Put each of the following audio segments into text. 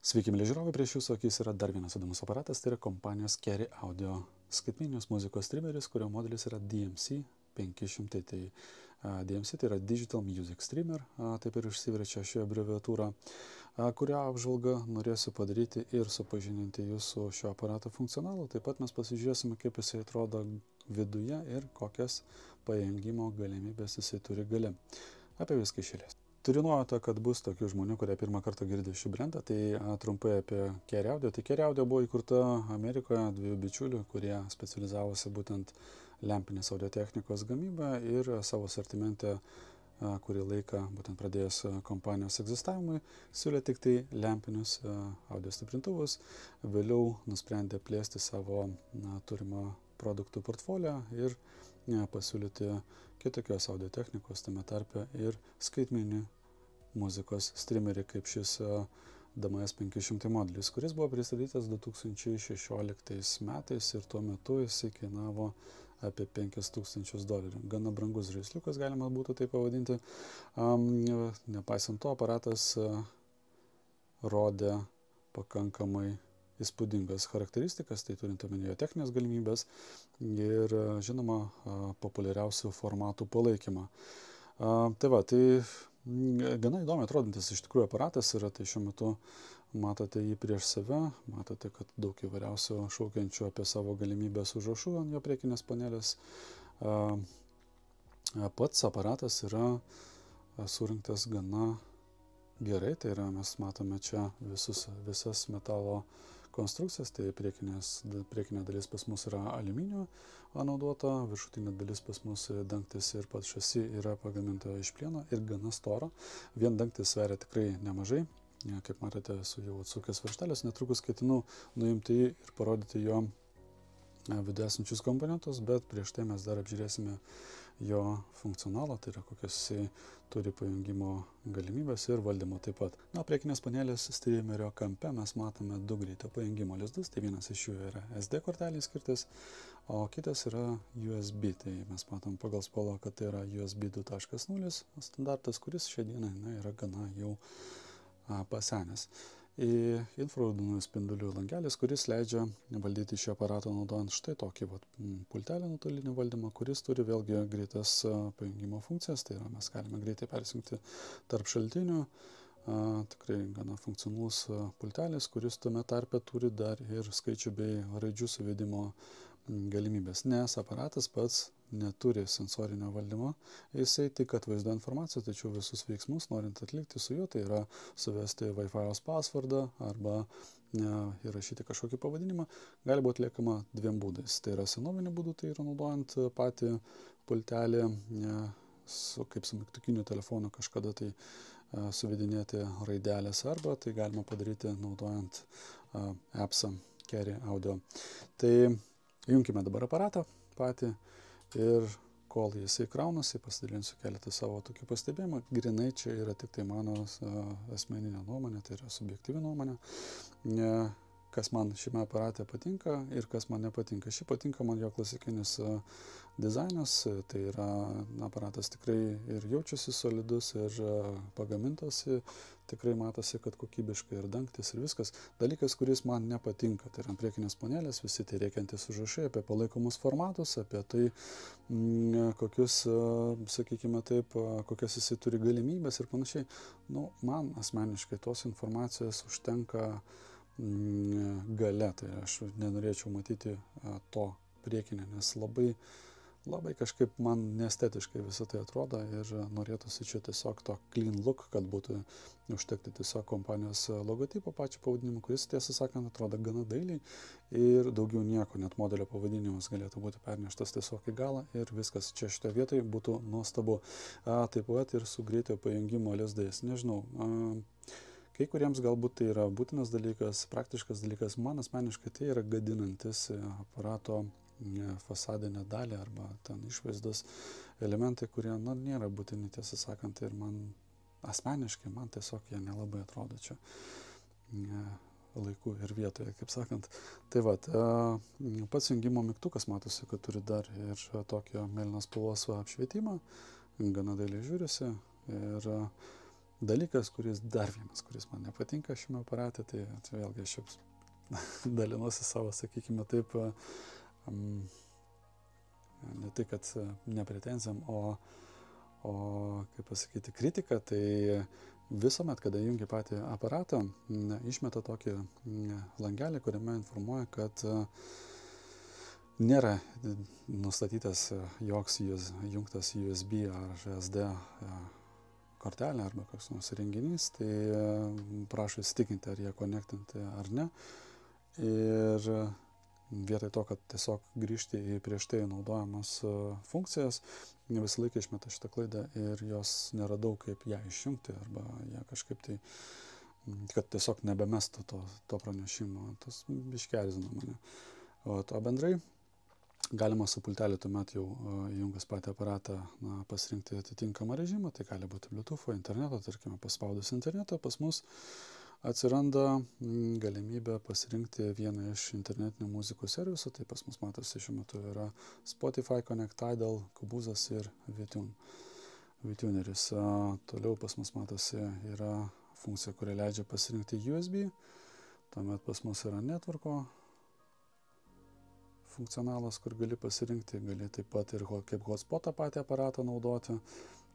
Sveiki, mėly žiūrovai, prieš jūsų akis yra dar vienas įdomus aparatas, tai yra kompanijos Kerry Audio skaitmeninės muzikos streameris, kurio modelis yra DMC 500. Tai DMC tai yra Digital Music Streamer, taip ir išsiverčia šioje abreviatūra, kurio apžvalgą norėsiu padaryti ir supažindinti jūs su šio aparato funkcionalu. Taip pat mes pasižiūrėsime, kaip jisai atrodo viduje ir kokias pajungimo galimybės jisai turi gale. Apie viską iš eilės. Turiu nuojautą, kad bus tokių žmonių, kurie pirmą kartą girdi šį brandą, tai trumpai apie Kerry Audio. Tai Kerry Audio buvo įkurta Amerikoje dviejų bičiulių, kurie specializavosi būtent lempinės audio technikos gamybą ir savo asortimente kurį laiką, būtent pradėjus kompanijos egzistavimui, siūlė tik tai lempinius audio stiprintuvus, vėliau nusprendė plėsti savo turimą produktų portfolio ir pasiūlyti kitokios audio technikos, tame tarpe ir skaitmeninį muzikos streamerį, kaip šis DMS 500 modelis, kuris buvo pristatytas 2016 metais ir tuo metu jisai kainavo apie $5,000. Gana brangus žaisliukas, galima būtų tai pavadinti. Nepaisant to, aparatas rodė pakankamai įspūdingas charakteristikas, tai turint omenyje techninės galimybės ir, žinoma, populiariausių formatų palaikymą. Tai gana įdomiai atrodantis iš tikrųjų aparatas yra, tai šiuo metu matote jį prieš save, matote, kad daug įvairiausių šaukiančių apie savo galimybės užrašų ant jo priekinės panelės. Pats aparatas yra surinktas gana gerai, tai yra mes matome čia visas metalo konstrukcijas, tai priekinė dalis pas mus yra aliuminio naudota, viršutinė dalis pas mus dangtis ir pats šasi yra pagaminta iš plieno ir gana storo. Vien dangtis sveria tikrai nemažai, kaip matote, esu jau atsukęs varžtelis, netrukus ketinu nuimti jį ir parodyti jo viduje esančius komponentus, bet prieš tai mes dar apžiūrėsime jo funkcionalą, tai yra kokias jisai turi pajungimo galimybės ir valdymo taip pat. Priekinės panelės streamerio kampe mes matome du greito pajungimo lizdus, tai vienas iš jų yra SD kortelei skirtas, o kitas yra USB, tai mes matom pagal spalvą, kad tai yra USB 2.0 standartas, kuris šią dieną yra gana jau pasenęs. Infraraudonųjų spindulių langelis, kuris leidžia valdyti šį aparatą naudojant štai tokį pultelį nuotolinį valdymą, kuris turi vėlgi greitas pajungimo funkcijas, tai yra mes galime greitai persijungti tarp šaltinių, tikrai gana funkcionalus pultelis, kuris tame tarpe turi dar ir skaičių bei raidžių suvedimo galimybės, nes aparatas pats neturi sensorinio valdymo, jisai tik atvaizduoja informaciją, tačiau visus veiksmus, norint atlikti su juo, tai yra suvesti Wi-Fi'os passwordą arba įrašyti kažkokį pavadinimą, gali būti atliekama dviem būdais. Tai yra senoviniu būdu, tai yra naudojant patį pultelį, kaip su mygtukiniu telefonu kažkada tai suvedinėti raidelės, arba tai galima padaryti naudojant appsą Kerry Audio. Tai junkime dabar aparatą patį. Ir kol jisai kraunasi, pasidalinsiu keletą savo tokių pastebėjimų. Grinai čia yra tik tai mano asmeninė nuomonė, tai yra subjektyvi nuomonė. Kas man šiame aparate patinka ir kas man nepatinka. Šiaip patinka man jo klasikinis dizainas, tai yra aparatas tikrai ir jaučiasi solidus ir pagamintas, tikrai matosi, kad kokybiškai ir dangtis ir viskas. Dalykas, kuris man nepatinka, tai yra priekinės panelės, visi tai reikiantys užrašai apie palaikomus formatus, apie tai, kokius, sakykime taip, kokias jisai turi galimybės ir panašiai. Man asmeniškai tos informacijos užtenka gale, tai aš nenorėčiau matyti to priekinę, nes labai kažkaip man neestetiškai visą tai atrodo ir norėtųsi čia tiesiog to clean look, kad būtų užtekti tiesiog kompanijos logotipo pačio pavadinimu, kuris tiesą sakant atrodo gana dailiai ir daugiau nieko, net modelio pavadinimas galėtų būti perneštas tiesiog į galą ir viskas čia šitoje vietoje būtų nuostabu. Taip pat ir su greito pajungimo lizdais, nežinau. Kai kuriems galbūt tai yra būtinas dalykas, praktiškas dalykas, man asmeniškai tai yra gadinantis aparato fasadinę dalį arba ten išvaizdos elementai, kurie nėra būtini, tiesą sakant, ir man asmeniškai, man tiesiog jie nelabai atrodo čia laiku ir vietoje, kaip sakant. Tai pats jungimo mygtukas matosi, kad turi dar ir tokio mėlynos spalvos apšvietimą, gana dailiai žiūrisi ir dalykas, dar vienas, kuris man nepatinka šiame aparate, tai vėlgi aš dalinuosi savo, sakykime taip, ne tai, kad ne pretenzijam, o kaip pasakyti, kritika, tai visuomet, kada jungi patį aparatą, išmeta tokį langelį, kuriame informuoja, kad nėra nustatytas joks jungtas USB ar SD kortelė arba koks nors renginys, tai prašo įsitikinti, ar jie konektinti ar ne. Ir vietoj to, kad tiesiog grįžti į prieš tai naudojamas funkcijas, visą laiką išmeta šitą klaidą ir jos neradau, kaip ją išjungti arba ją kažkaip tai, kad tiesiog nebemestų to pranešimo. Tas biškį erzino mane. O bendrai galima su pulteliu tuomet jau įjungus patį aparatą pasirinkti atitinkamą režimą, tai gali būti Bluetooth, interneto, tarkime, paspaudus internetą, pas mus atsiranda galimybė pasirinkti vieną iš internetinių muzikos servisų, tai pas mus matosi šiuo metu yra Spotify, Connect, Tidal, Kubuzas ir VTuneris. Toliau pas mus matosi yra funkcija, kuri leidžia pasirinkti USB, tuomet pas mus yra networko funkcionalas, kur gali pasirinkti, gali taip pat ir kaip hotspotą patį aparatą naudoti.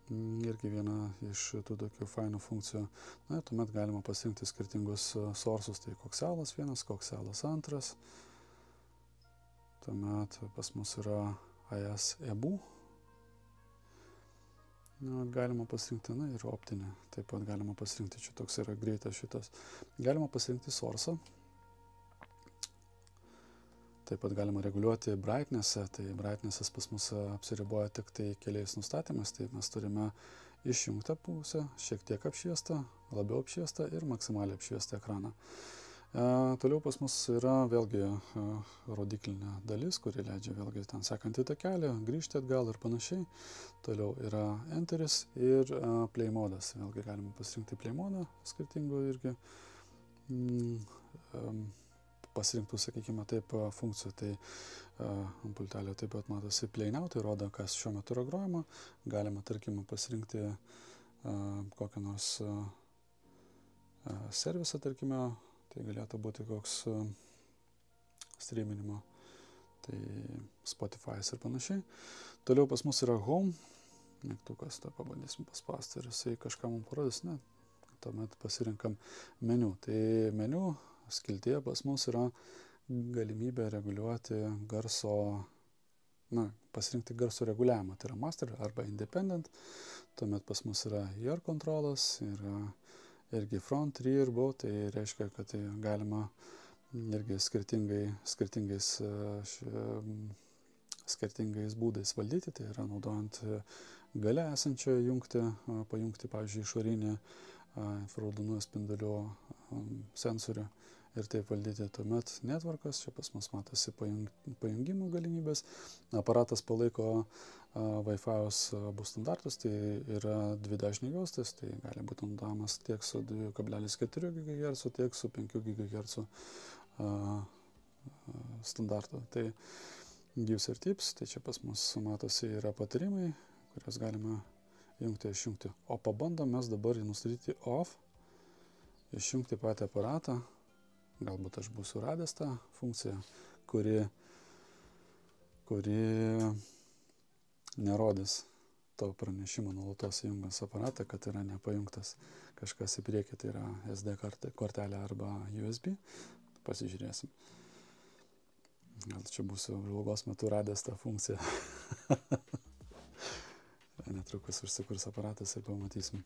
Irgi viena iš tų tokių fainų funkcijų. Na, tuomet galima pasirinkti skirtingus sources, tai kokselas 1, kokselas 2. Tuomet pas mus yra AS-EBU. Galima pasirinkti, ir optinį. Taip pat galima pasirinkti, čia toks yra greitas šitas. Galima pasirinkti source'ą. Taip pat galima reguliuoti brightness'ą, tai brightness'as pas mus apsiriboja tik tai keliais nustatymais, tai mes turime išjungtą pusę, šiek tiek apšviestą, labiau apšviestą ir maksimaliai apšviestą ekraną. Toliau pas mus yra vėlgi rodiklinė dalis, kuri leidžia vėlgi ten sekantį takelį, grįžti atgal ir panašiai. Toliau yra enteris ir play modas, vėlgi galima pasirinkti play modą skirtingų irgi pasirinktų, sakykime, taip funkcijų, tai ant pultelio taip pat matosi play now, tai rodo, kas šiuo metu yra grojama. Galima, tarkime, pasirinkti kokią nors servisą, tarkime, tai galėtų būti koks streaminimo, tai Spotify'as ir panašiai. Toliau pas mus yra home, mygtukas, tai pabandysim paspausti ir jisai kažką mums parodys, tuomet pasirinkam meniu. Tai meniu skiltyje pas mus yra galimybė reguliuoti garso, pasirinkti garso reguliavimą, tai yra master arba independent, tuomet pas mus yra ear controlas, yra irgi front, rear, both, tai reiškia, kad tai galima irgi skirtingais būdais valdyti, tai yra naudojant gale esančią jungtį, pajungti, pavyzdžiui, išorinį infraraudonųjų spindulių sensorių ir taip valdyti. Tuomet networkas, čia pas mus matosi pajungimų galimybės, aparatas palaiko Wi-Fi'aus abu standartus, tai yra 2 dažnių juostas, tai gali būti naudojamas tiek su 2,4 GHz, tiek su 5 GHz standartu. Tai gives ir tips, tai čia pas mus matosi yra patarimai, kurias galima jungti, išjungti. O pabandom mes dabar nustatyti off, išjungti patį aparatą. Galbūt aš būsiu radęs tą funkciją, kuri nerodys to pranešimo nuolatos įjungiant aparatą, kad yra nepajungtas kažkas į priekį, tai yra SD kortelė arba USB. Pasižiūrėsim. Gal čia būsiu ilgos metu radęs tą funkciją. Netrukus užsikurs aparatas ir pamatysim.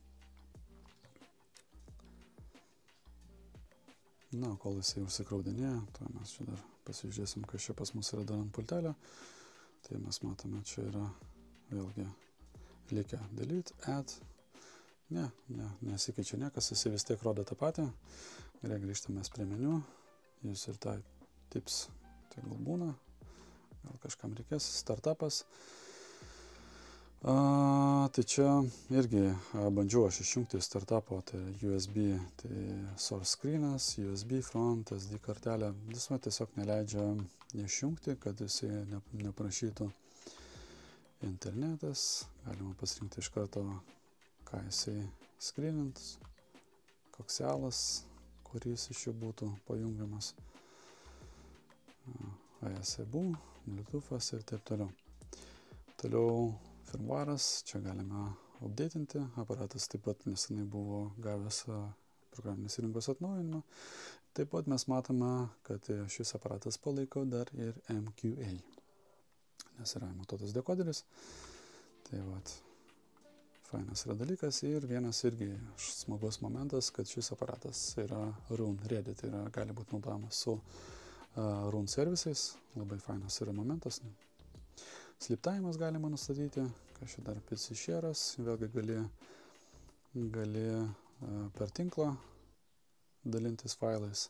Kol jisai užsikraudinėja, tai mes čia dar pasižiūrėsim, kas čia pas mus yra dar ant pultelio. Tai mes matome, čia yra vėlgi likę delete, add. Nesikeičia niekas, jisai vis tiek rodo tą patį. Gerai, grįžtame prie meniu. Jūs ir tai tips, tai gal būna. Gal kažkam reikės. Startupas. Tai čia irgi bandžiau aš išjungti startupo, tai USB, tai source screenas, USB front, SD kortelė. Visuomet tiesiog neleidžia išjungti, kad jisai neprašytų internetas. Galima pasirinkti iš karto, ką jisai skrynintas, kokselas, kuris iš jų būtų pajungiamas, ASIBU, Bluetooth'as ir taip toliau. Toliau firmware'as, čia galime updatinti, aparatas taip pat nesenai buvo gavęs programinės įrangos atnaujinimą. Taip pat mes matome, kad šis aparatas palaiko dar ir MQA, nes yra montuotas dekoderis. Tai vat, fainas yra dalykas ir vienas irgi smagus momentas, kad šis aparatas yra RUN ready, tai yra gali būti naudojamas su RUN servisais, labai fainas yra momentas. Sliptavimas galima nustatyti, kažkaip dar PC share'as, vėlgi gali per tinklą dalintis failais,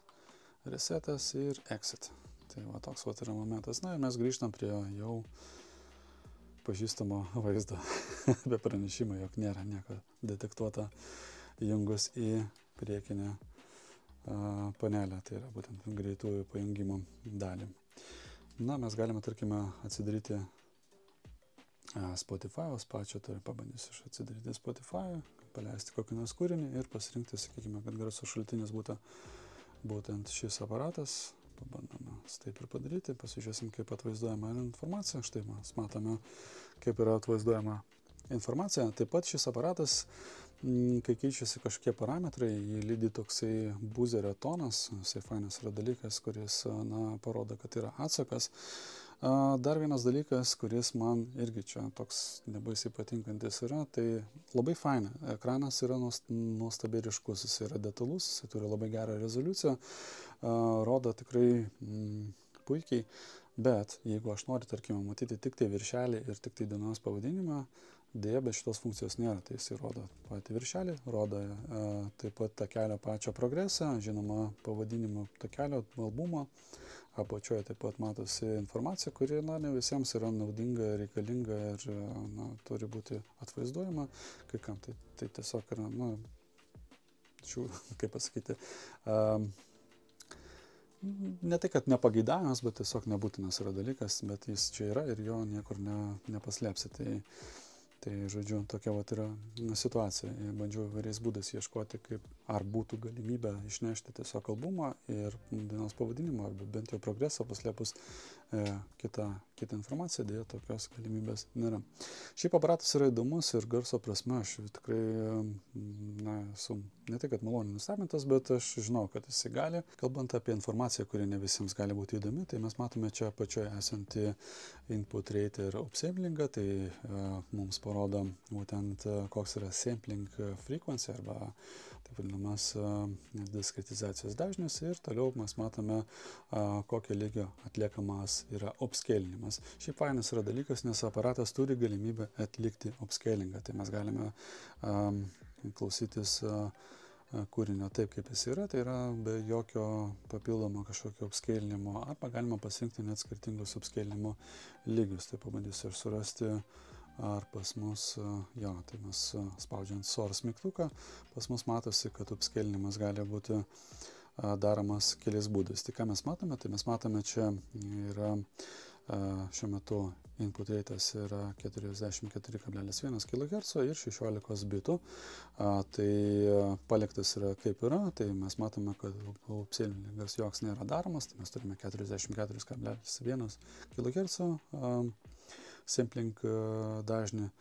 resetas ir exit. Tai va toks va yra momentas. Na ir mes grįžtam prie jau pažįstamo vaizdo be pranešimo, jog nėra nieko detektuota įjungus į priekinę panelę, tai yra būtent greitųjų pajungimo dalį. Na, mes galime, tarkime, atsidaryti Spotify'os pačio, tai pabandysiu atsidaryti Spotify, paleisti kokį nors kūrinį ir pasirinkti, sakykime, kad garso šaltinis būtent šis aparatas. Pabandome taip ir padaryti, pasižiūrėsim, kaip atvaizduojama informacija. Štai mes matome, kaip yra atvaizduojama informacija. Taip pat šis aparatas, kai keičiasi kažkokie parametrai, jį lydi toksai buzerio tonas, jisai fainas yra dalykas, kuris parodo, kad yra atsakas. Dar vienas dalykas, kuris man irgi čia toks nebaisiai patinkantis yra, tai labai faina. Ekranas yra nuostabiai ryškus, jis yra detalus, jis turi labai gerą rezoliuciją, rodo tikrai puikiai, bet jeigu aš noriu, tarkime, matyti tik tai viršelį ir tik tai dienos pavadinimą, dėja, bet šitos funkcijos nėra, tai jis rodo patį viršelį, rodo taip pat takelio pačio progresą, žinoma, pavadinimo takelio albumo, apačioje taip pat matosi informacija, kuri, ne visiems yra naudinga, reikalinga ir, turi būti atvaizduojama, kai kam tai tiesiog yra, kaip pasakyti, ne tai, kad nepageidavimas, bet tiesiog nebūtinas yra dalykas, bet jis čia yra ir jo niekur nepaslėpsi. Tai žodžiu, tokia vat yra situacija. Bandžiau įvairiais būdais ieškoti, kaip ar būtų galimybė išnešti tiesiog albumą ir dainos pavadinimą, arba bent jau progresą paslėpus kitą informaciją, dėja tokios galimybės nėra. Šiaip aparatas yra įdomus ir garso prasme aš tikrai esu ne tai, kad maloniai nustebintas, bet aš žinau, kad jisai gali. Kalbant apie informaciją, kuri ne visiems gali būti įdomi, tai mes matome čia apačioje esantį input rate ir upsamplingą, tai mums parodo būtent koks yra sampling frequency arba taip vadinamas diskretizacijos dažnis ir toliau mes matome kokio lygio atliekamas yra upscalinimas. Šiaip fainas yra dalykas, nes aparatas turi galimybę atlikti upscalingą, tai mes galime klausytis kūrinio taip, kaip jis yra, tai yra be jokio papildomo kažkokio upscalinimo, arba galima pasirinkti net skirtingus upscalinimo lygius. Tai pabandysiu aš surasti, ar pas mus, tai mes spaudžiant source mygtuką, pas mus matosi, kad upscalinimas gali būti daromas keliais būdais. Tai ką mes matome? Tai mes matome, čia yra šiuo metu input rate'as yra 44,1 kHz ir 16 bitų. Tai paliktas yra kaip yra, tai mes matome, kad upscalingas joks nėra daromas, tai mes turime 44,1 kHz sampling dažnį.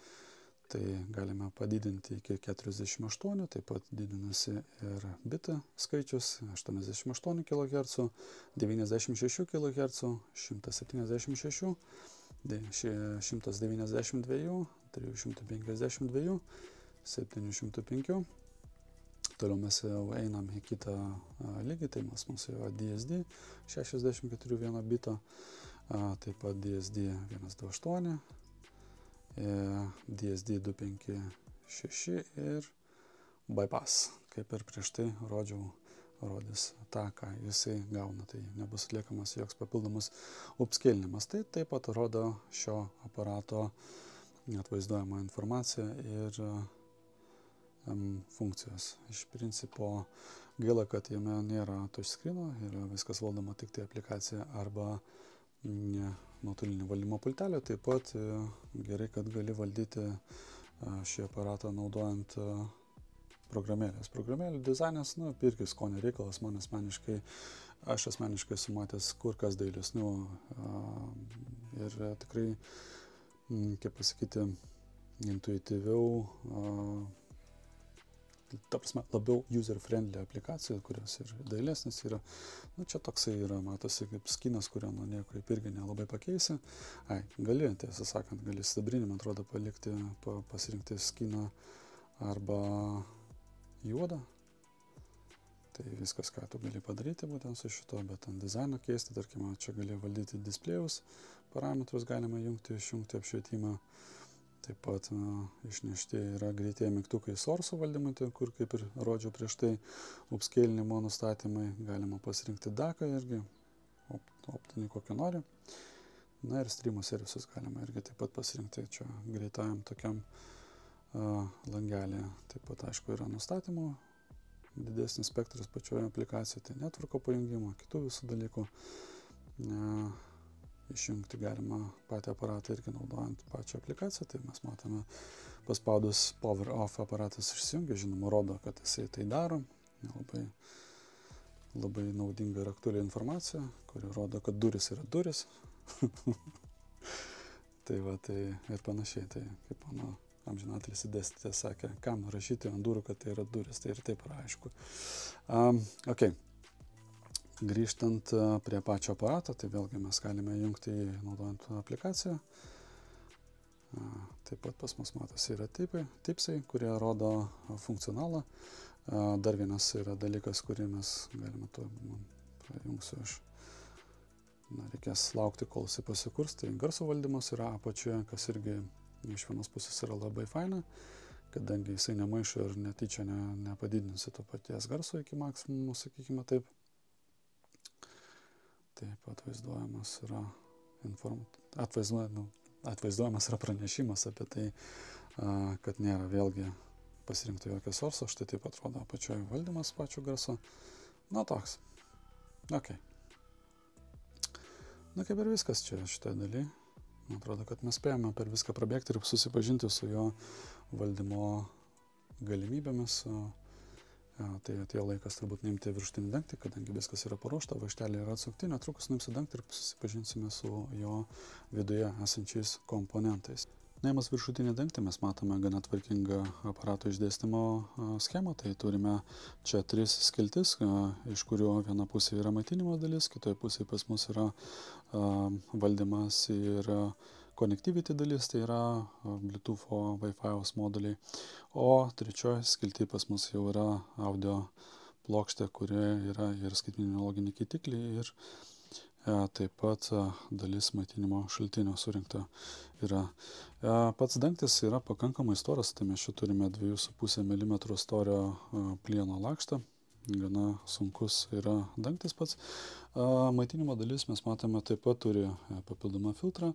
Tai galime padidinti iki 48, taip pat didinasi ir bitų skaičius 88 kHz, 96 kHz, 176, 192, 352, 705. Toliau mes jau einam į kitą lygį, tai mums jau DSD 64 bito, taip pat DSD 128, DSD 256 ir bypass, kaip ir prieš tai rodys tą, ką jisai gauna, tai nebus atliekamas joks papildomas upscalinimas. Tai taip pat rodo šio aparato atvaizduojama informacija ir funkcijos. Iš principo gaila, kad jame nėra touchscreeno, yra viskas valdoma tik tai aplikacija arba nuotolinio valdymo pultelio. Taip pat gerai, kad gali valdyti šį aparatą naudojant programėlės. Programėlių dizainas, irgi skonio reikalas, aš asmeniškai esu matęs kur kas dailesnių ir tikrai, kaip pasakyti, intuityviau, ta prasme, labiau user-friendly aplikacija, kurios ir dailesnis yra. Čia toksai yra, matosi, kaip skinas, kurio nieko irgi nelabai pakeisi. Gali, tiesą sakant, gali sidabrinį, man atrodo, pasirinkti skiną arba juodą. Tai viskas, ką tu gali padaryti būtent su šito, bet ant dizainą keisti, tarkim, čia gali valdyti displėjus, parametrus galima jungti, išjungti apšvietimą. Taip pat išnešti yra greitieji mygtukai source valdymui, kur kaip ir rodžiau prieš tai, upscalinimo nustatymai, galima pasirinkti DAC irgi, optinį kokį nori. Ir streamo servisus galima irgi taip pat pasirinkti čia greitajam tokiam langelį. Taip pat, aišku, yra nustatymų, didesnis spektras pačioje aplikacijoje, tai netvarko pajungimo, kitų visų dalykų. Išjungti galima patį aparatą irgi naudojant pačią aplikaciją, tai mes matome paspaudus power off aparatas išsijungia, žinoma, rodo, kad jisai tai daro, labai naudinga ir aktuali informacija, kuri rodo, kad duris yra duris. Tai ir panašiai, tai kaip mano amžinatelis dėstytojas sakė, kam rašyti ant durų, kad tai yra duris, tai ir taip yra aišku. Grįžtant prie pačio aparato, tai vėlgi mes galime jungti naudojant aplikaciją. Taip pat pas mus matosi yra tipsai, kurie rodo funkcionalą. Dar vienas yra dalykas, kurį mes galime prajungsiu aš. Reikės laukti, kol jisai pasikurs. Tai garso valdymas yra apačioje, kas irgi iš vienos pusės yra labai faina, kadangi jisai nemaišo ir netyčia nepadidinsi to paties garso iki maksimumo, sakykime taip. Taip atvaizduojamas yra pranešimas apie tai, kad nėra vėlgi pasirinkti jokio source, štai taip atrodo apačioje valdymas pačio garso. Toks. Kaip ir viskas čia šitoje dalyje. Man atrodo, kad mes spėjome per viską prabėgti ir susipažinti su jo valdymo galimybėmis. Tai atėjo laikas turbūt nuimti viršutinį dangtį, kadangi viskas yra paruošta, varžteliai yra atsukti, netrukus nuimsiu dangtį ir susipažinsime su jo viduje esančiais komponentais. Nuėmus viršutinį dangtį mes matome gana tvarkingą aparato išdėstymo schemą, tai turime čia 3 skiltis, iš kurių viena pusė yra maitinimo dalis, kitoje pusėje pas mus yra valdymas ir connectivity dalis, tai yra Bluetooth, Wi-Fi moduliai, o trečioje skiltyje pas mus jau yra audio plokštė, kurioje yra ir skaitmeninio loginiai keitikliai ir taip pat dalis maitinimo šaltinio surinkta yra. Pats dangtis yra pakankamai storas, tai mes čia turime 2,5 mm storio plieno lakštą. Gana sunkus yra dangtis pats. Maitinimo dalis mes matome taip pat turi papildomą filtrą.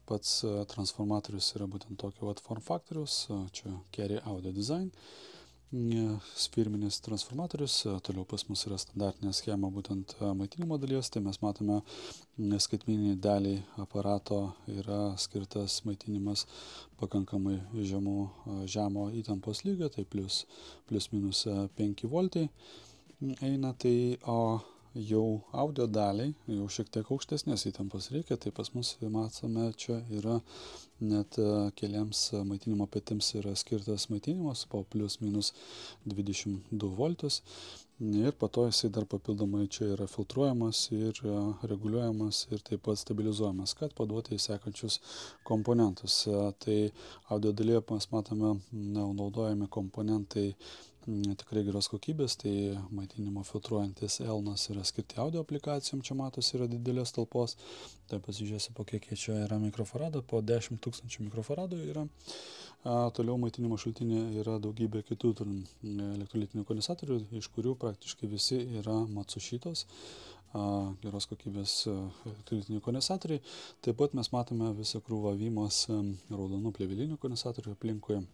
Pats transformatorius yra būtent tokio form faktorius, čia Carry Audio Design. Firminis transformatorius, toliau pas mus yra standartinė schema būtent maitinimo dalies, tai mes matome skaitmeniniai daliai aparato yra skirtas maitinimas pakankamai žemo įtampos lygio, tai plus minus 5 voltai eina, tai jau audio daliai, jau šiek tiek aukštesnės įtampos reikia, tai pas mus matome čia yra net keliams maitinimo petims yra skirtas maitinimas po plus minus 22 voltus ir po to jisai dar papildomai čia yra filtruojamas ir reguliuojamas ir taip pat stabilizuojamas, kad paduoti į sekančius komponentus. Tai audio dalyje mes matome naudojami komponentai tikrai geros kokybės, tai maitinimo filtruojantis Elnas yra skirti audio aplikacijom, čia matosi yra didelės talpos, tai pasižiūrėsiu, po kiek čia yra mikrofarado, po 10 000 mikrofaradų yra. Toliau maitinimo šaltinė yra daugybė kitų elektrolitinių kondensatorių, iš kurių praktiškai visi yra Matsushitos geros kokybės elektrolitiniai kondensatoriai. Taip pat mes matome visą krūvą Vimos raudonų plėvelinių kondensatorių aplinkui.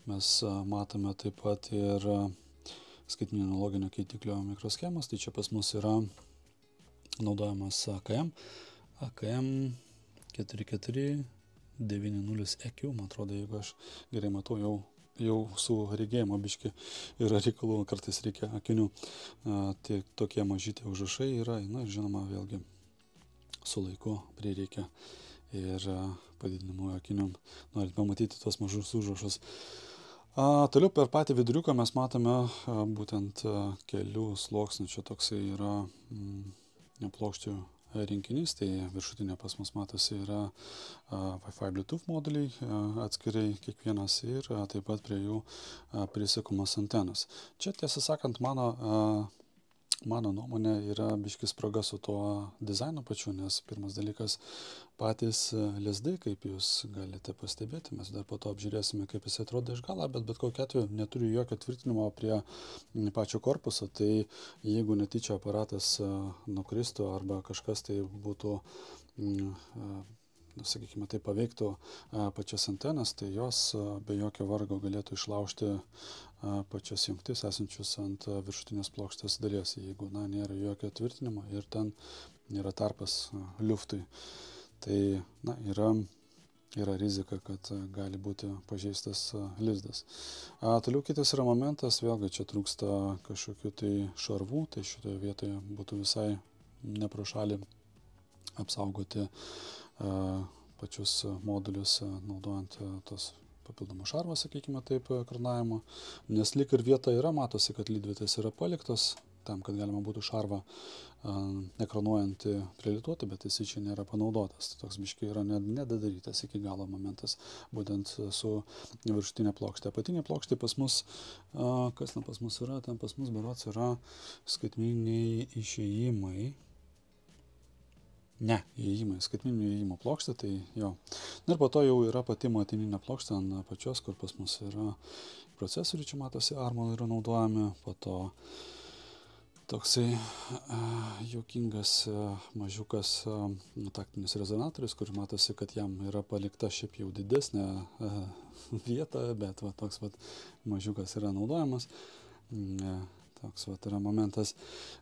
Mes matome taip pat ir skaitmeninio loginio keitiklio mikroschemas, tai čia pas mus yra naudojamas AKM 4490 EQ, man atrodo, jeigu aš gerai matau, jau jau su regėjimo biški yra reikalų, kartais reikia akinių. Tai tokie mažyti užrašai yra, na ir žinoma, vėlgi su laiku prireikia ir padidinamųjų akinių, norint pamatyti tuos mažus užrašus. Toliau per patį viduriuką mes matome būtent kelių sluoksnių, čia toksai yra plokščių rinkinys, tai viršutinė pas mus matosi yra Wi-Fi Bluetooth moduliai atskirai kiekvienas ir taip pat prie jų prisekumas antenas. Čia tiesą sakant, mano nuomonė yra biškis spraga su tuo dizainu pačiu, nes pirmas dalykas patys lizdai, kaip jūs galite pastebėti, mes dar po to apžiūrėsime, kaip jis atrodo iš galo, bet kokiu atveju neturi jokio tvirtinimo prie pačio korpuso, tai jeigu netyčia aparatas nukristų arba kažkas tai būtų, sakykime, tai paveiktų pačias antenas, tai jos be jokio vargo galėtų išlaužti pačias jungtis esančius ant viršutinės plokštės dalies, jeigu nėra jokio tvirtinimo ir ten yra tarpas liuftui. Tai yra rizika, kad gali būti pažeistas lizdas. Toliau kitas yra momentas, vėlgi čia trūksta kažkokių tai šarvų, tai šitoje vietoje būtų visai ne pro šalį apsaugoti pačius modulius, naudojant tos papildomų šarvą, sakykime taip, ekranavimo, nes lyg ir vieta yra, matosi, kad lydvietės yra paliktos tam, kad galima būtų šarvą ekranuojant prilituoti, bet jis čia nėra panaudotas. Tai toks biškiai yra nedadarytas iki galo momentas, būtent su viršutinė plokštė. Apatinė plokštė pas mus, kas ten pas mus yra, ten pas mus berods yra skaitmeniniai išėjimai. Skaitmeninių įėjimų plokštė, tai jo. Ir po to jau yra pati motininė plokštė ant pačios, kur pas mus yra procesoriai, čia matosi ARM yra naudojami, po to toksai juokingas mažiukas taktinis rezonatorius, kur matosi, kad jam yra palikta šiaip jau didesnė vieta, bet toks mažiukas yra naudojamas. Toks yra momentas.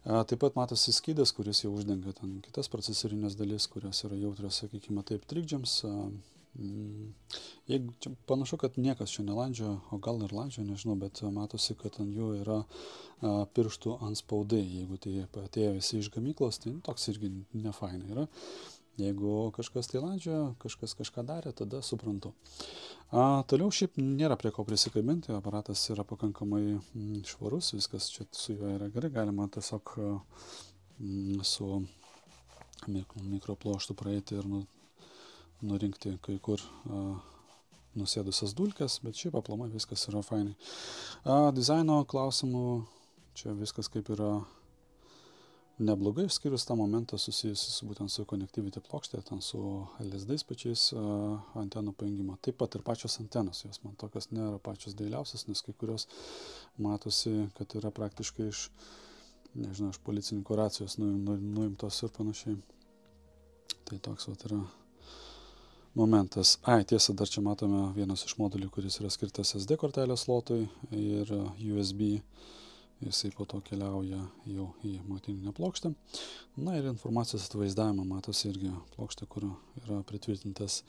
Taip pat matosi skydas, kuris jau uždengia ten kitas procesorinės dalis, kurios yra jautrios, sakykime taip, trikdžiams. Jeigu čia panašu, kad niekas čia nelandžio, o gal ir landžio, nežinau, bet matosi, kad ant jų yra pirštų anspaudai. Jeigu tai atėjo visi iš gamyklos, tai toks irgi nefainai yra. Jeigu kažkas tai landžio, kažkas kažką darė, tada suprantu. Toliau šiaip nėra prie ko prisikabinti, aparatas yra pakankamai švarus, viskas čia su juo yra gerai, galima tiesiog su mikroploštu praeiti ir nurinkti kai kur nusėdusias dulkes, bet šiaip aplamai viskas yra fainai. Dizaino klausimų, čia viskas kaip yra neblogai, išskyrus tą momentą susijusi būtent su connectivity plokštė, ten su lizdais pačiais antenų pajungimo. Taip pat ir pačios antenos, jos man tokios nėra pačios dailiausios, nes kai kurios matosi, kad yra praktiškai iš policininkų racijos nuimtos ir panašiai. Tai toks yra momentas. Tiesa, dar čia matome vienas iš modulių, kuris yra skirtas SD kortelės slotui ir USB. Jisai po to keliauja jau į motininę plokštę. Ir informacijos atvaizdavimą matosi irgi plokštė, kur yra pritvirtintas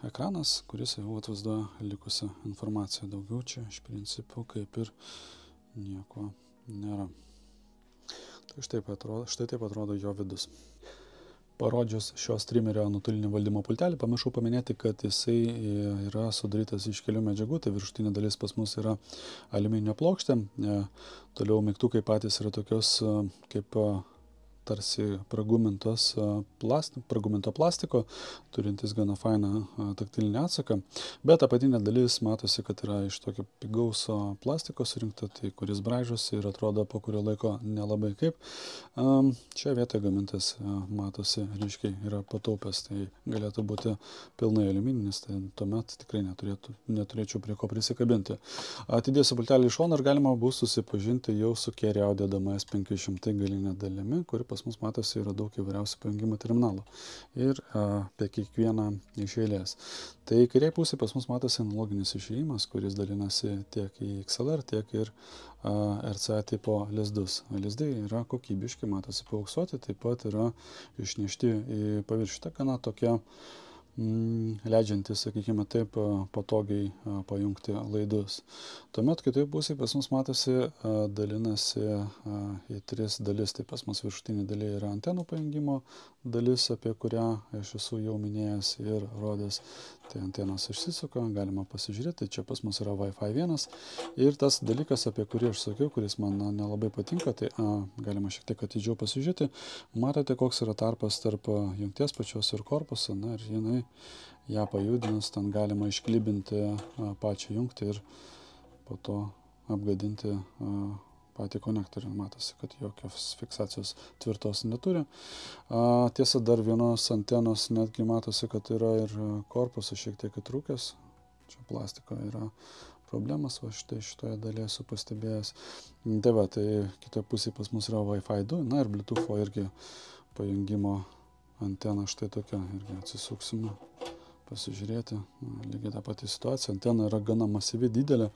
ekranas, kuris jau atvaizduoja likusią informaciją. Daugiau čia iš principo kaip ir nieko nėra. Tai štai taip atrodo jo vidus. Parodžius šios trimerio nuotolinio valdymo pultelį, pamiršau paminėti, kad jisai yra sudarytas iš kelių medžiagų, tai viršutinė dalis pas mus yra aliuminio plokštė, toliau mygtukai patys yra tokios kaip tarsi praguminto plastiko, turintis gana fainą taktilinį atsaką, bet apatinė dalis matosi, kad yra iš tokio pigaus plastiko surinkta, tai kuris braižosi ir atrodo po kurio laiko nelabai kaip. Čia vietoje gamintas matosi ryškiai yra pataupęs, tai galėtų būti pilnai aliumininis, tai tuomet tikrai neturėčiau prie ko prisikabinti. Atidėsiu pultelį iš šono ir galima bus susipažinti jau su Carry Audio DMS 500 galinė dalimi, kuri pas mus matosi yra daug įvairiausių pajungimo terminalų ir apie kiekvieną iš eilės. Tai kairėje pusėje pas mus matosi analoginis išėjimas, kuris dalinasi tiek į XLR, tiek ir RCA tipo lizdus. Lizdai yra kokybiški, matosi paauksuoti, taip pat yra išnešti į paviršių. Ta gana tokia leidžiantis, sakykime taip, patogiai pajungti laidus. Tuomet kitoje pusėje pas mus matosi dalinasi į 3 dalis. Tai pas mus viršutinė dalis yra antenų pajungimo dalis, apie kurią aš esu jau minėjęs ir rodęs. Tai antenos išsisuka, galima pasižiūrėti, čia pas mus yra Wi-Fi 1. Ir tas dalykas, apie kurį aš sakiau, kuris man nelabai patinka, tai galima šiek tiek atidžiau pasižiūrėti. Matote, koks yra tarpas tarp jungties pačios ir korpuso, na ir jinai ją pajudinus, ten galima išklibinti pačią jungtį ir po to apgadinti patį konektorių. Matosi, kad jokios fiksacijos tvirtos neturi. Tiesa, dar vienos antenos netgi matosi, kad yra ir korpusas šiek tiek įtrūkęs. Čia plastiko yra problemas, va šitoje dalyje esu pastebėjęs. Tai va, tai kitoje pusėje pas mus yra Wi-Fi 2, na ir Bluetooth irgi pajungimo antena štai tokia, irgi atsisuksime pasižiūrėti. Lygiai tą patį situaciją. Antena yra gana masyvi, didelė.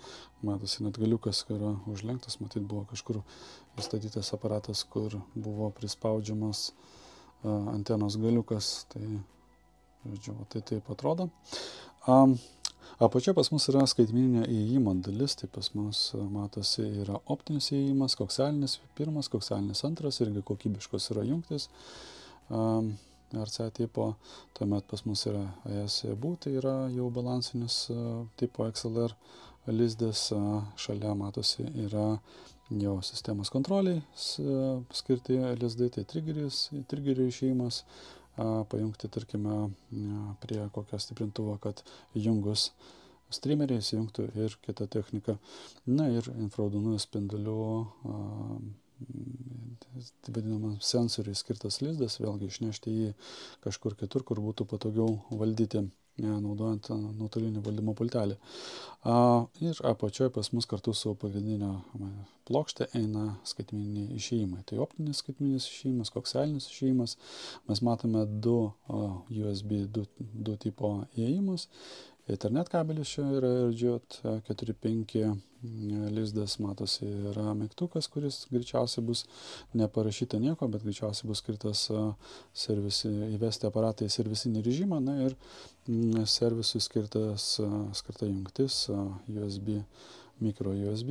Matosi, net galiukas yra užlenktas. Matyt, buvo kažkur įstatytas aparatas, kur buvo prispaudžiamas antenos galiukas. Tai, žodžiu, tai taip atrodo. Apačioje pas mus yra skaitmeninio įėjimo dalis. Tai pas mus matosi yra optinis įėjimas, koksalinis pirmas, koksalinis antras, irgi kokybiškos yra jungtis. RC tipo, tuomet pas mus yra AS-BU, tai yra jau balansinis tipo XLR lizdas, šalia matosi yra jau sistemos kontroliai skirti lizdai, tai trigerių išėjimas, pajungti, tarkime, prie kokio stiprintuvo, kad jungus streameriai įsijungtų ir kita technika. Na ir infraraudonųjų spindulių vadinamam sensoriui skirtas lizdas, vėlgi išnešti jį kažkur kitur, kur būtų patogiau valdyti, naudojant nuotolinį valdymo pultelį. Ir apačioje pas mus kartu su pagrindinio plokšte eina skaitmeniniai išėjimai. Tai optinis skaitmeninis išėjimas, koksalinis išėjimas. Mes matome 2 USB 2 tipo įėjimus. Ethernet kabelis čia yra RJ45 lizdas, matosi, yra mygtukas, kuris greičiausiai bus neparašyta nieko, bet greičiausiai bus skirtas įvesti aparatą į servisinį režimą, na ir servisui skirta jungtis USB, micro USB,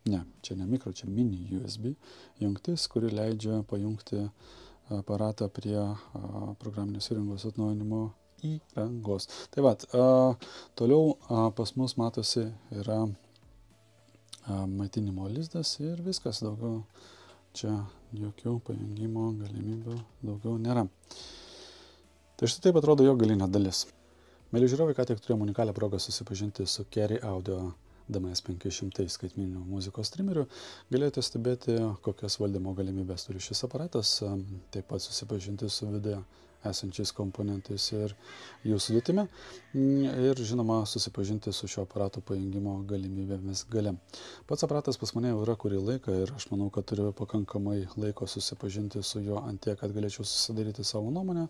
ne, čia ne mikro, čia mini USB jungtis, kuri leidžia pajungti aparatą prie programinės įrangos atnaujinimo įrangos. Tai va, toliau pas mus matosi yra maitinimo lizdas ir viskas, daugiau čia jokių pajungimo galimybių daugiau nėra. Tai štai taip atrodo jo galinė dalis. Mėly žiūrovai, ką tik turėjome unikalią progą susipažinti su Carry Audio DMS 500 skaitmeninių muzikos streamerių. Galėjote stebėti, kokias valdymo galimybės turi šis aparatas, taip pat susipažinti su viduje esančiais komponentais ir jų sudėtimi ir, žinoma, susipažinti su šio aparato pajungimo galimybėmis gale. Pats aparatas pas mane jau yra kurį laiką ir aš manau, kad turiu pakankamai laiko susipažinti su juo ant tiek, kad galėčiau susidaryti savo nuomonę.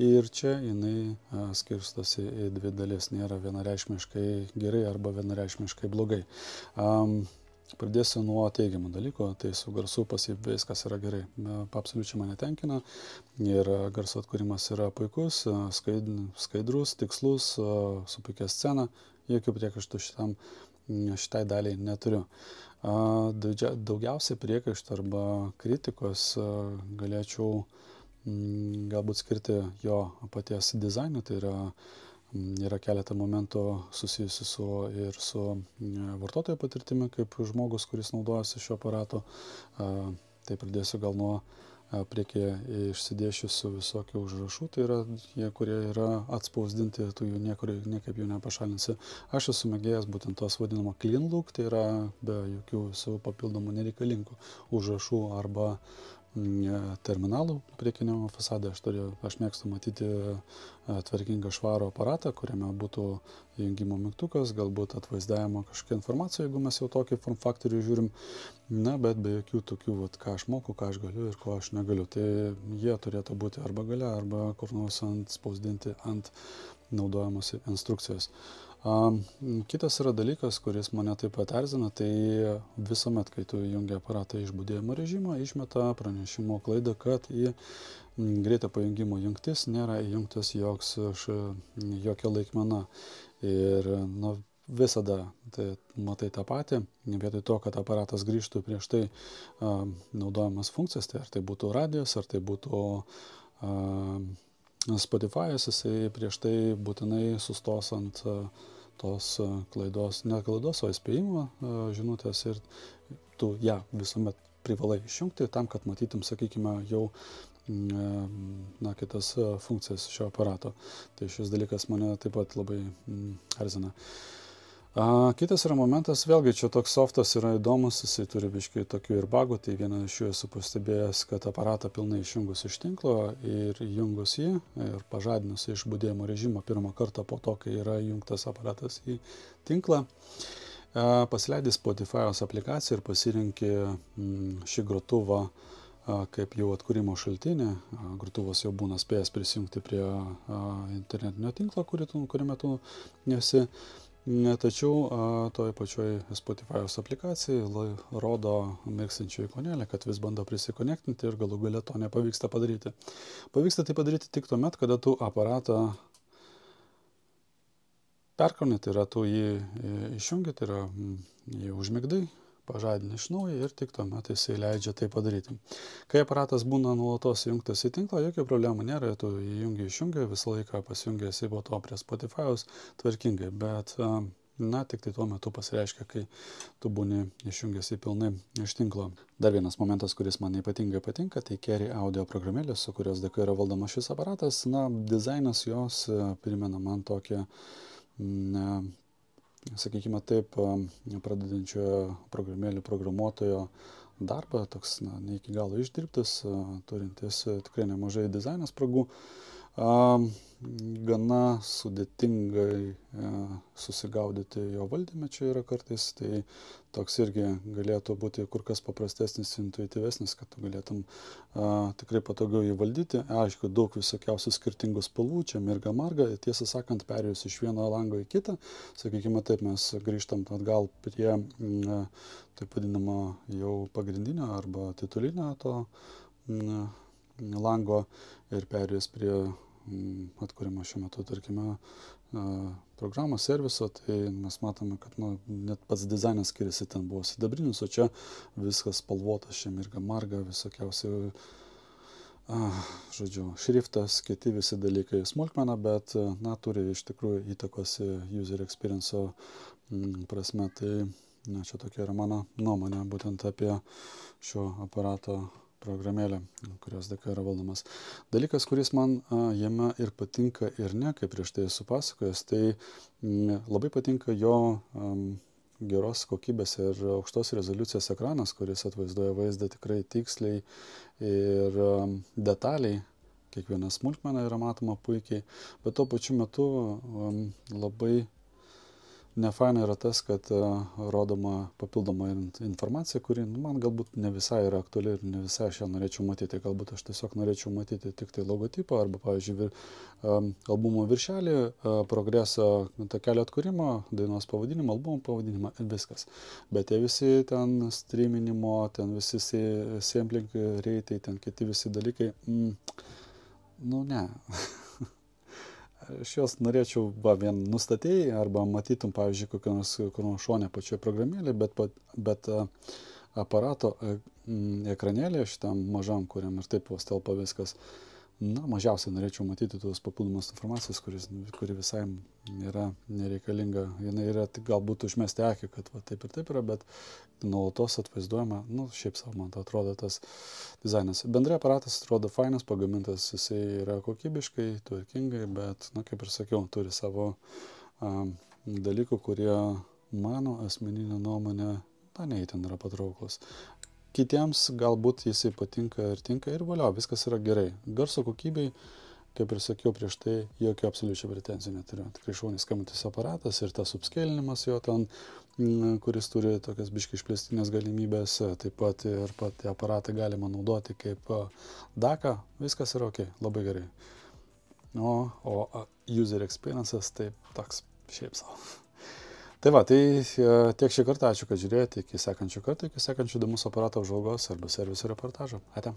Ir čia jinai skirstosi į 2 dalis, nėra vienareikšmiškai gerai arba vienareikšmiškai blogai. Pradėsiu nuo teigiamų dalykų, tai su garsu viskas yra gerai. Absoliučiai mane tenkina ir garso atkūrimas yra puikus, skaidrus, tikslus, su puikia scena, jokių priekaištų šitai daliai neturiu. Daugiausiai priekaištų arba kritikos galėčiau galbūt skirti jo paties dizainui, tai yra keletą momentų susijusių su vartotojo patirtimi, kaip žmogus, kuris naudojasi šiuo aparatu. Tai pradėsiu gal nuo priekyje išsidėsčiusių visokių užrašų, tai yra jie, kurie yra atspausdinti, tu jų niekaip jų nepašalinsi. Aš esu mėgėjęs būtent tos vadinamo clean look, tai yra be jokių savo papildomų nereikalingų užrašų arba terminalų priekiniame fasade. Aš mėgstu matyti tvarkingą švarų aparatą, kuriame būtų įjungimo mygtukas, galbūt atvaizdavimo kažkokia informacija, jeigu mes jau tokį form faktorių žiūrim, na, bet be jokių tokių, ką aš moku, ką aš galiu ir ko aš negaliu. Tai jie turėtų būti arba gale, arba kur nors spausdinti ant naudojamos instrukcijos. Kitas yra dalykas, kuris mane taip pat erzina, tai visuomet, kai tu įjungi aparatą iš budėjimo režimo, išmeta pranešimo klaidą, kad į greito pajungimo jungtis nėra įjungtas jokia laikmena. Ir visada matai tą patį, vietoj to, kad aparatas grįžtų prieš tai naudojamas funkcijas, tai ar tai būtų radijas, ar tai būtų Spotify'as, jisai prieš tai būtinai sustos ant tos klaidos, ne klaidos, o įspėjimo žinutės ir tu ją visuomet privalai išjungti tam, kad matytum, sakykime, jau kitas funkcijas šio aparato. Tai šis dalykas mane taip pat labai erzina. Kitas yra momentas, vėlgi čia toks softas yra įdomus, jisai turi biškai tokių ir bagų, tai vieną iš jų esu pastebėjęs, kad aparatą pilnai išjungus iš tinklo ir įjungus jį ir pažadinus iš budėjimo režimo pirmą kartą po to, kai yra įjungtas aparatas į tinklą, pasileidai Spotify'os aplikaciją ir pasirinki šį grotuvą kaip jau atkūrimo šaltinį. Grotuvas jau būna spėjęs prisijungti prie internetinio tinklo, kuriame tu esi. Tačiau toj pačioj Spotify'os aplikacijai rodo mirksinčią ikonėlę, kad vis bando prisikonektinti ir galų gale to nepavyksta padaryti. Pavyksta tai padaryti tik tuomet, kada tu aparatą perkrauni, tai yra tu jį išjungi, tai yra jį užmigdai, pažadini iš naujo ir tik tuomet jisai leidžia tai padaryti. Kai aparatas būna nuolatos įjungtas į tinklą, jokių problemų nėra, tu įjungi, išjungi, visą laiką pasijungi jisai po to prie Spotify'os tvarkingai, bet tik tai tuo metu pasireiškia, kai tu būni išjungęs į pilnai iš tinklo. Dar vienas momentas, kuris man ypatingai patinka, tai Carry audio programėlė, su kurios dėka yra valdomas šis aparatas. Dizainas jos primena man tokį sakykime taip, pradedančiojo programėlių programuotojo darbą, toks ne iki galo išdirbtas, turintis tikrai nemažai dizaino spragų. Gana sudėtingai susigaudyti jo valdyme čia yra kartais, tai toks irgi galėtų būti kur kas paprastesnis, intuityvesnis, kad tu galėtum tikrai patogiau jį valdyti. Aišku, daug visokiausių skirtingų spalvų, čia mirga marga, tiesą sakant, perėjus iš vieno lango į kitą, sakykime taip, mes grįžtam atgal prie taip vadinamo jau pagrindinio arba titulinio to lango ir perėjus prie atkūrimo šiuo metu, tarkime, programos serviso, tai mes matome, kad net pats dizainas skiriasi, ten buvo sidabrinis, o čia viskas spalvotas, čia mirga marga, visokiausiai, šriftas, kiti visi dalykai smulkmena, bet, turi iš tikrųjų įtakos user experience prasme, tai čia tokia yra mano nuomonė būtent apie šio aparato programėlę, kurios dėka yra valdomas. Dalykas, kuris man jame ir patinka ir ne, kaip prieš tai esu pasakojęs, tai labai patinka jo geros kokybės ir aukštos rezoliucijos ekranas, kuris atvaizduoja vaizdą tikrai tiksliai ir detaliai. Kiekviena smulkmena yra matoma puikiai, bet tuo pačiu metu labai nefaina yra tas, kad rodoma papildoma informacija, kuri man galbūt ne visai yra aktuali ir ne visai aš ją norėčiau matyti. Galbūt aš tiesiog norėčiau matyti tik tai logotipą arba, pavyzdžiui, albumo viršelį, progreso takelio atkūrimo, dainos pavadinimą, albumo pavadinimą ir viskas. Bet tie visi ten streaminimo, ten visi sampling reitai, ten kiti visi dalykai, ne. Aš jos norėčiau vien nustatėjai arba matytum, pavyzdžiui, kokią nors šonę pačioje programėlėje, bet aparato ekranėlėje šitam mažam, kuriam ir taip vos telpa viskas, mažiausiai norėčiau matyti tos papildomos informacijos, kuri visai yra nereikalinga. Jinai yra tik galbūt užmesti akį, kad taip ir taip yra, bet nuolatos atvaizduojama, šiaip savo man atrodo tas dizainas. Bendrai aparatas atrodo fainas, pagamintas jisai yra kokybiškai, tvarkingai, bet, kaip ir sakiau, turi savo dalykų, kurie mano asmeninė nuomonė, neįtin yra patrauklus. Kitiems galbūt jisai patinka ir tinka ir valio, viskas yra gerai. Garso kokybei, kaip ir sakiau prieš tai, jokio absoliučiai pretenzijų neturiu. Tikrai šauniai skambantis aparatas ir tas upscalinimas jo ten, kuris turi tokias biškai išplėstinės galimybės, taip pat ir patį aparatą galima naudoti kaip DAC, viskas yra ok, labai gerai. O user experience'as taip toks šiaip savo. Tai va, tai tiek šį kartą, ačiū, kad žiūrėjote, iki sekančių kartų, iki sekančių įdomus aparato apžvalgos arba serviso reportažo. Ate.